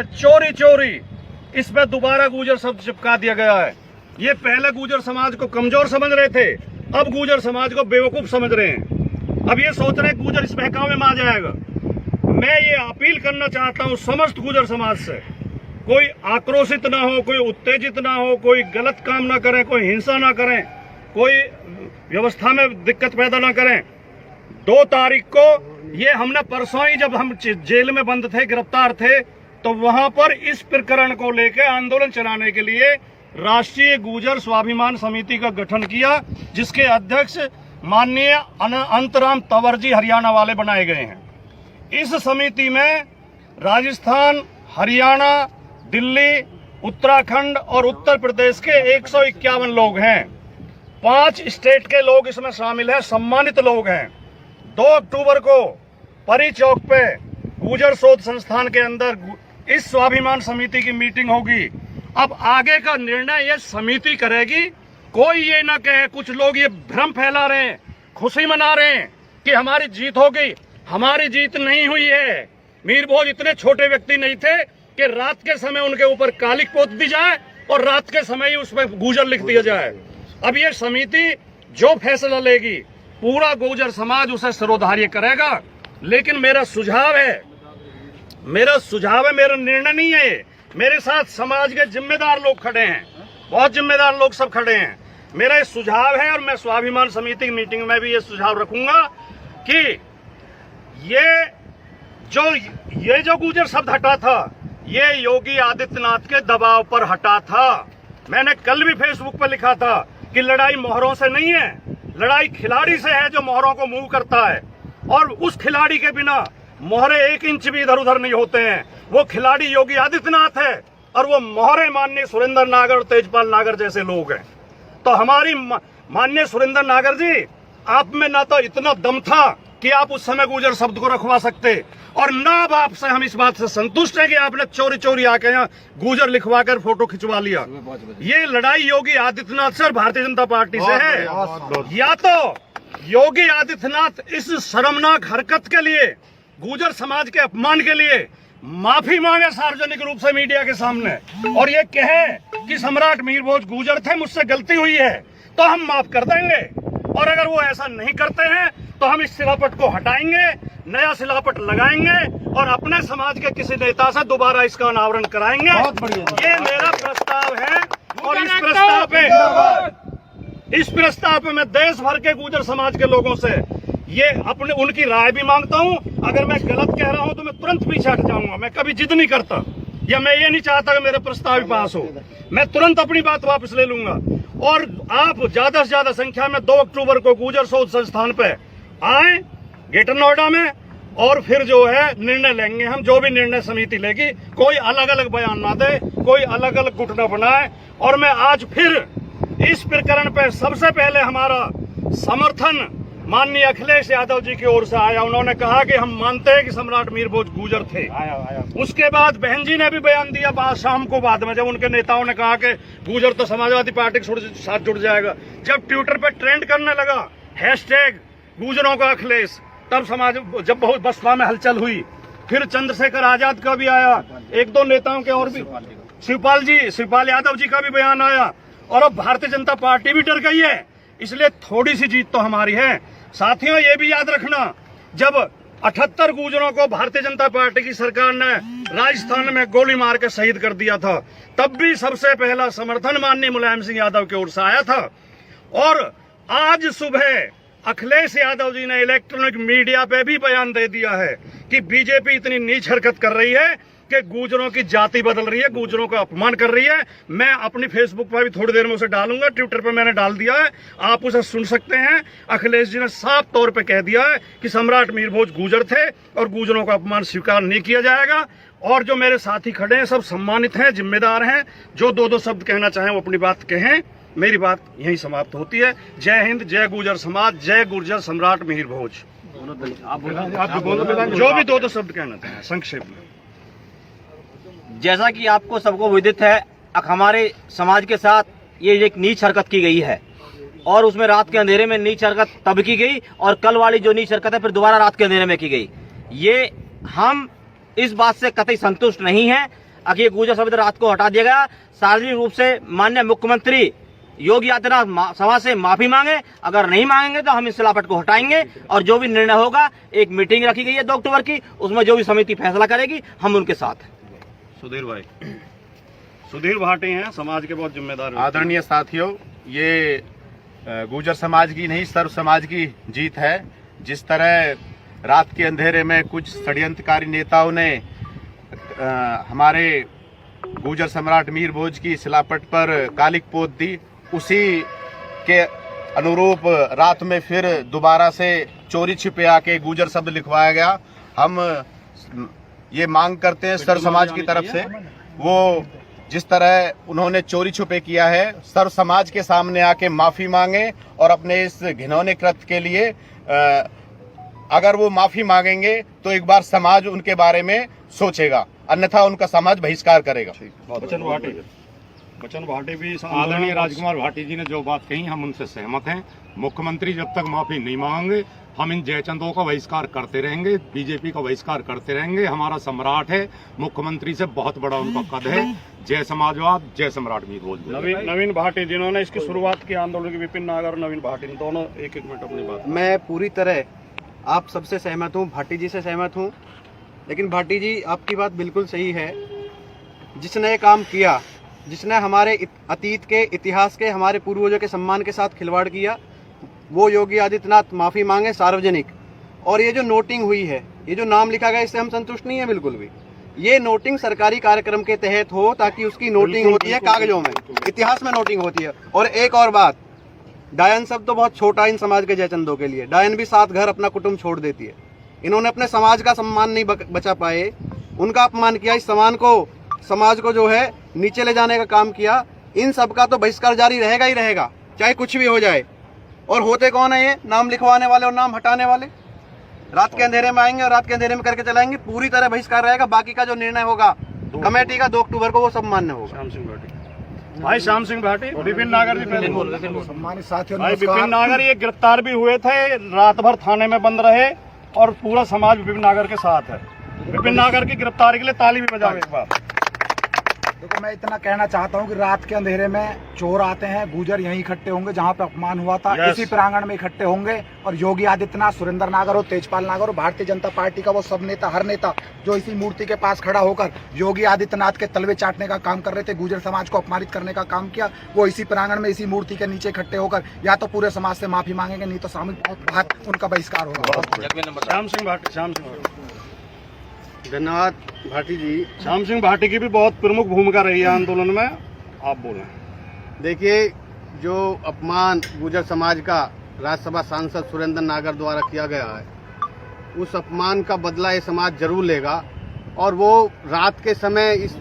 चोरी चोरी इसमें दोबारा गुर्जर शब्द चिपका दिया गया है। ये पहले गुर्जर समाज को कमजोर समझ रहे थे, अब गुर्जर समाज को बेवकूफ समझ रहे हैं। अब ये सोच रहे हैं गुर्जर इस बहकावे में आ जाएगा। मैं ये अपील करना चाहता हूँ समस्त गुर्जर समाज से, कोई आक्रोशित ना हो, कोई उत्तेजित ना हो, कोई गलत काम ना करें, कोई हिंसा ना करें, कोई व्यवस्था में दिक्कत पैदा ना करें। 2 तारीख को ये हमने परसों ही, जब हम जेल में बंद थे, गिरफ्तार थे, तो वहां पर इस प्रकरण को लेकर आंदोलन चलाने के लिए राष्ट्रीय गुर्जर स्वाभिमान समिति का गठन किया, जिसके अध्यक्ष माननीय अंतराम तंवरजी हरियाणा वाले बनाए गए हैं। इस समिति में राजस्थान, हरियाणा, दिल्ली, उत्तराखंड और उत्तर प्रदेश के 151 लोग हैं। 5 स्टेट के लोग इसमें शामिल हैं, सम्मानित लोग हैं। 2 अक्टूबर को परी चौक पे गुर्जर शोध संस्थान के अंदर इस स्वाभिमान समिति की मीटिंग होगी। अब आगे का निर्णय ये समिति करेगी। कोई ये ना कहे, कुछ लोग ये भ्रम फैला रहे हैं, खुशी मना रहे हैं कि हमारी जीत हो गई। हमारी जीत नहीं हुई है। मीर भोज इतने छोटे व्यक्ति नहीं थे कि रात के समय उनके ऊपर कालिक पोत दी जाए और रात के समय ही उसमें गुर्जर लिख दिया जाए। अब ये समिति जो फैसला लेगी, पूरा गुर्जर समाज उसे सिरोधार्य करेगा। लेकिन मेरा सुझाव है, मेरा निर्णय नहीं है। मेरे साथ समाज के जिम्मेदार लोग खड़े हैं, बहुत जिम्मेदार लोग सब खड़े हैं। मेरा ये सुझाव है और मैं स्वाभिमान समिति की मीटिंग में भी ये सुझाव रखूंगा कि ये जो गुर्जर शब्द हटा था, ये योगी आदित्यनाथ के दबाव पर हटा था। मैंने कल भी फेसबुक पर लिखा था कि लड़ाई मोहरों से नहीं है, लड़ाई खिलाड़ी से है जो मोहरों को मूव करता है। और उस खिलाड़ी के बिना मोहरे 1 इंच भी इधर उधर नहीं होते हैं। वो खिलाड़ी योगी आदित्यनाथ है और वो मोहरे माननीय सुरेंद्र नागर और तेजपाल नागर जैसे लोग हैं। तो हमारी माननीय सुरेंद्र नागर जी, आप में ना तो इतना दम था कि आप उस समय गुर्जर शब्द को रखवा सकते, और ना अब आपसे हम इस बात से संतुष्ट हैं कि आपने चोरी चोरी आके यहाँ गुर्जर लिखवा कर फोटो खिंचवा लिया। ये लड़ाई योगी आदित्यनाथ से और भारतीय जनता पार्टी से है। या तो योगी आदित्यनाथ इस शर्मनाक हरकत के लिए, गुर्जर समाज के अपमान के लिए माफी मांगे सार्वजनिक रूप से मीडिया के सामने, और ये कहे कि सम्राट मीर भोज गुर्जर थे, मुझसे गलती हुई है, तो हम माफ कर देंगे। और अगर वो ऐसा नहीं करते हैं तो हम इस शिलापट को हटाएंगे, नया शिलापट लगाएंगे और अपने समाज के किसी नेता से दोबारा इसका अनावरण कराएंगे। ये मेरा प्रस्ताव है। और इस प्रस्ताव पे मैं देश भर के गुर्जर समाज के लोगों से ये उनकी राय भी मांगता हूं। अगर मैं गलत कह रहा हूं तो मैं तुरंत पीछे हट जाऊंगा। मैं कभी जिद नहीं करता, या मैं ये नहीं चाहता कि मेरा प्रस्ताव भी पास हो। मैं तुरंत अपनी बात वापस ले लूंगा। और आप ज्यादा से ज्यादा संख्या में 2 अक्टूबर को गुर्जर शोध संस्थान पे आए, ग्रेटर नोएडा में, और फिर जो है निर्णय लेंगे हम। जो भी निर्णय समिति लेगी, कोई अलग अलग बयान ना दे, कोई अलग अलग गुट न बनाए। और मैं आज फिर इस प्रकरण पे सबसे पहले हमारा समर्थन माननीय अखिलेश यादव जी की ओर से आया। उन्होंने कहा कि हम मानते हैं कि सम्राट मीर भोज गुर्जर थे। उसके बाद बहन जी ने भी बयान दिया बाद शाम को, बाद में जब उनके नेताओं ने कहा कि गुर्जर तो समाजवादी पार्टी के साथ जुड़ जाएगा। जब ट्विटर पे ट्रेंड करने लगा हैशटैग गुर्जरों का अखिलेश, तब जब बहुत बसपा में हलचल हुई। फिर चंद्रशेखर आजाद का भी आया, 1-2 नेताओं के और भी, शिवपाल यादव जी का भी बयान आया। और अब भारतीय जनता पार्टी भी डर गई है। इसलिए थोड़ी सी जीत तो हमारी है। साथियों, ये भी याद रखना, जब 78 गुर्जरों को भारतीय जनता पार्टी की सरकार ने राजस्थान में गोली मार के शहीद कर दिया था, तब भी सबसे पहला समर्थन माननीय मुलायम सिंह यादव की ओर से आया था। और आज सुबह अखिलेश यादव जी ने इलेक्ट्रॉनिक मीडिया पे भी बयान दे दिया है कि बीजेपी इतनी नीच हरकत कर रही है कि गुर्जरों की जाति बदल रही है, गुर्जरों का अपमान कर रही है। मैं अपनी फेसबुक पर भी थोड़ी देर में उसे डालूंगा, ट्विटर पर मैंने डाल दिया है, आप उसे सुन सकते हैं। अखिलेश जी ने साफ तौर पे कह दिया है कि सम्राट मीर भोज गुर्जर थे और गुर्जरों का अपमान स्वीकार नहीं किया जाएगा। और जो मेरे साथी खड़े हैं सब सम्मानित हैं, जिम्मेदार हैं। जो 2-2 शब्द कहना चाहें वो अपनी बात कहें। मेरी बात यहीं समाप्त होती है। जय हिंद, जय गुर्जर समाज, जय गुर्जर सम्राट मीर भोज। जो भी 2-2 शब्द कहना चाहें संक्षेप में। जैसा कि आपको सबको विदित है, हमारे समाज के साथ ये एक नीच हरकत की गई है, और उसमें रात के अंधेरे में नीच हरकत तब की गई, और कल वाली जो नीच हरकत है फिर दोबारा रात के अंधेरे में की गई। ये हम इस बात से कतई संतुष्ट नहीं है। आखिर गुर्जर शब्द रात को हटा दिया गया। सार्वजनिक रूप से माननीय मुख्यमंत्री योगी आदित्यनाथ सभा से माफी मांगे, अगर नहीं मांगेंगे तो हम इस सिलापट को हटाएंगे और जो भी निर्णय होगा, एक मीटिंग रखी गई है 2 अक्टूबर की, उसमें जो भी समिति फैसला करेगी हम उनके साथ हैं। सुधीर भाई, सुधीर भाटी हैं, समाज के बहुत जिम्मेदार। आदरणीय साथियों, ये गुर्जर समाज की नहीं सर्व समाज की जीत है। जिस तरह रात के अंधेरे में कुछ षड्यंत्रकारी नेताओं ने हमारे गुर्जर सम्राट मीर भोज की सिलापट पर कालिक पोत दी, उसी के अनुरूप रात में फिर दोबारा से चोरी छिपे आके गुर्जर शब्द लिखवाया गया। हम ये मांग करते हैं सर्व समाज की तरफ से, वो जिस तरह उन्होंने चोरी छुपे किया है, सर्व समाज के सामने आके माफी मांगे और अपने इस घिनौने कृत्य के लिए अगर वो माफी मांगेंगे तो एक बार समाज उनके बारे में सोचेगा, अन्यथा उनका समाज बहिष्कार करेगा। बच्चन भाटी भी आदरणीय राजकुमार भाटी जी ने जो बात कही हम उनसे सहमत हैं। मुख्यमंत्री जब तक माफी नहीं मांगेंगे हम इन जयचंदों का बहिष्कार करते रहेंगे, बीजेपी का बहिष्कार करते रहेंगे। हमारा सम्राट है, मुख्यमंत्री से बहुत बड़ा उनका कद है। जय समाजवाद, जय सम्राट मीर भोज। नवीन भाटी जिन्होंने इसकी शुरुआत की आंदोलन की, विपिन नागर और नवीन भाटी दोनों एक मिनट अपनी बात। मैं पूरी तरह आप सबसे सहमत हूँ, भाटी जी से सहमत हूँ, लेकिन भाटी जी आपकी बात बिल्कुल सही है। जिसने ये काम किया, जिसने हमारे अतीत के इतिहास के हमारे पूर्वजों के सम्मान के साथ खिलवाड़ किया, वो योगी आदित्यनाथ माफ़ी मांगे सार्वजनिक। और ये जो नोटिंग हुई है, ये जो नाम लिखा गया, इससे हम संतुष्ट नहीं है बिल्कुल भी। ये नोटिंग सरकारी कार्यक्रम के तहत हो, ताकि उसकी नोटिंग होती है कागजों में, इतिहास में नोटिंग होती है। और एक और बात, डायन शब्द तो बहुत छोटा इन समाज के जयचंदों के लिए। डायन भी 7 घर अपना कुटुंब छोड़ देती है। इन्होंने अपने समाज का सम्मान नहीं बचा पाए, उनका अपमान किया, इस समाज को जो है नीचे ले जाने का काम किया। इन सब का तो बहिष्कार जारी रहेगा ही रहेगा, चाहे कुछ भी हो जाए। और होते कौन है ये नाम लिखवाने वाले और नाम हटाने वाले? रात के अंधेरे में आएंगे और रात के अंधेरे में करके चलाएंगे। पूरी तरह बहिष्कार रहेगा। बाकी का जो निर्णय होगा कमेटी का 2 अक्टूबर को, वो सब मान्य होगा। श्याम सिंह भाटी, भाई श्याम सिंह भाटी, विपिन नागर जी पहले सम्मानित साथियों, भाई विपिन नागर ये गिरफ्तार भी हुए थे, रात भर थाने में बंद रहे और पूरा समाज विपिन नागर के साथ है। विपिन नागर की गिरफ्तारी के लिए ताली भी बजाओ एक बार। देखो, मैं इतना कहना चाहता हूँ कि रात के अंधेरे में चोर आते हैं, गुर्जर यहीं इकट्ठे होंगे जहाँ पे अपमान हुआ था, इसी प्रांगण में इकट्ठे होंगे। और योगी आदित्यनाथ, सुरेंद्र नागर हो, तेजपाल नागर हो, भारतीय जनता पार्टी का वो सब नेता, हर नेता जो इसी मूर्ति के पास खड़ा होकर योगी आदित्यनाथ के तलवे चाटने का काम कर रहे थे, गुर्जर समाज को अपमानित करने का काम किया, वो इसी प्रांगण में, इसी मूर्ति के नीचे इकट्ठे होकर या तो पूरे समाज से माफी मांगेंगे, नहीं तो सामूहिक भाग उनका बहिष्कार होगा। श्याम सिंह भाटी, श्याम सिंह धन्यवाद भाटी जी। श्याम सिंह भाटी की भी बहुत प्रमुख भूमिका रही है आंदोलन में, आप बोलें। देखिए, जो अपमान गुर्जर समाज का राज्यसभा सांसद सुरेंद्र नागर द्वारा किया गया है, उस अपमान का बदला ये समाज जरूर लेगा। और वो रात के समय इस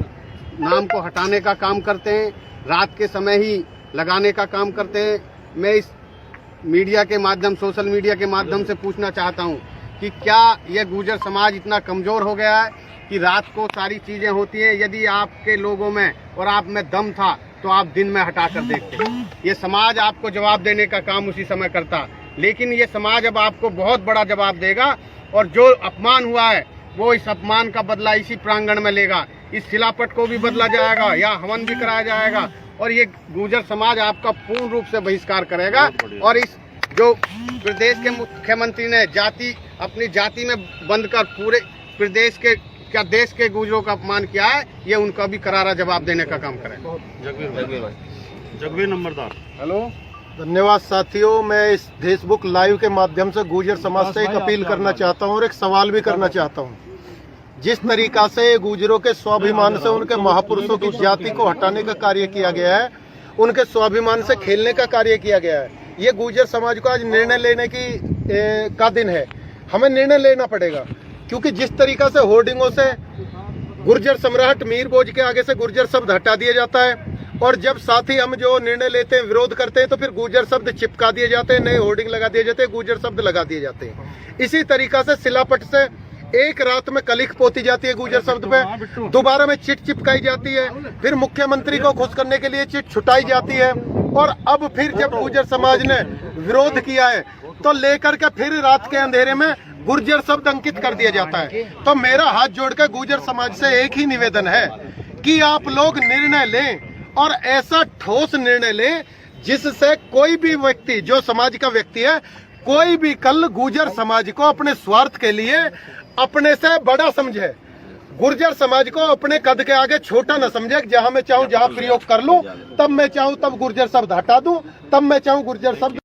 नाम को हटाने का काम करते हैं, रात के समय ही लगाने का काम करते हैं। मैं इस मीडिया के माध्यम, सोशल मीडिया के माध्यम से पूछना चाहता हूँ कि क्या यह गुर्जर समाज इतना कमजोर हो गया है कि रात को सारी चीजें होती हैं? यदि आपके लोगों में और आप में दम था तो आप दिन में हटा कर देखते। ये समाज आपको जवाब देने का काम उसी समय करता, लेकिन ये समाज अब आपको बहुत बड़ा जवाब देगा। और जो अपमान हुआ है, वो इस अपमान का बदला इसी प्रांगण में लेगा। इस सिलापट को भी बदला जाएगा या हवन भी कराया जाएगा, और ये गुर्जर समाज आपका पूर्ण रूप से बहिष्कार करेगा। और इस जो प्रदेश के मुख्यमंत्री ने अपनी जाति में बंद कर पूरे प्रदेश के, क्या देश के गुर्जरों का अपमान किया है, ये उनका भी करारा जवाब देने का काम करेगा। जगवीर नंबरदार। हेलो, धन्यवाद साथियों। मैं इस फेसबुक लाइव के माध्यम से गुर्जर समाज से एक अपील करना चाहता हूँ और एक सवाल भी करना चाहता हूँ। जिस तरीका से गुर्जरों के स्वाभिमान से उनके महापुरुषों की जाति को हटाने का कार्य किया गया है, उनके स्वाभिमान से खेलने का कार्य किया गया है, ये गुर्जर समाज को आज निर्णय लेने का दिन है। हमें निर्णय लेना पड़ेगा, क्योंकि जिस तरीका से होर्डिंगों से गुर्जर सम्राट मीर भोज के आगे से गुर्जर शब्द हटा दिया जाता है, और जब साथ ही हम जो निर्णय लेते हैं, विरोध करते हैं, तो फिर गुर्जर शब्द चिपका दिए जाते हैं, नए होर्डिंग लगा दिए जाते हैं, गुर्जर शब्द लगा दिए जाते हैं। इसी तरीका से सिलापट से एक रात में कलिख पोती जाती है गुर्जर शब्द पे, दोबारा में चिट चिपकाई जाती है, फिर मुख्यमंत्री को खुश करने के लिए चिट छुटाई जाती है, और अब फिर जब गुर्जर समाज ने विरोध किया है तो लेकर के फिर रात के अंधेरे में गुर्जर शब्द अंकित कर दिया जाता है। तो मेरा हाथ जोड़कर गुर्जर समाज से एक ही निवेदन है कि आप लोग निर्णय लें और ऐसा ठोस निर्णय लें जिससे कोई भी व्यक्ति, जो समाज का व्यक्ति है, कोई भी कल गुर्जर समाज को अपने स्वार्थ के लिए अपने से बड़ा समझे, गुर्जर समाज को अपने कद के आगे छोटा न समझे। जहां मैं चाहूं जहां प्रयोग कर लूं, तब मैं चाहूं तब गुर्जर शब्द हटा दूं, तब मैं चाहूं गुर्जर शब्द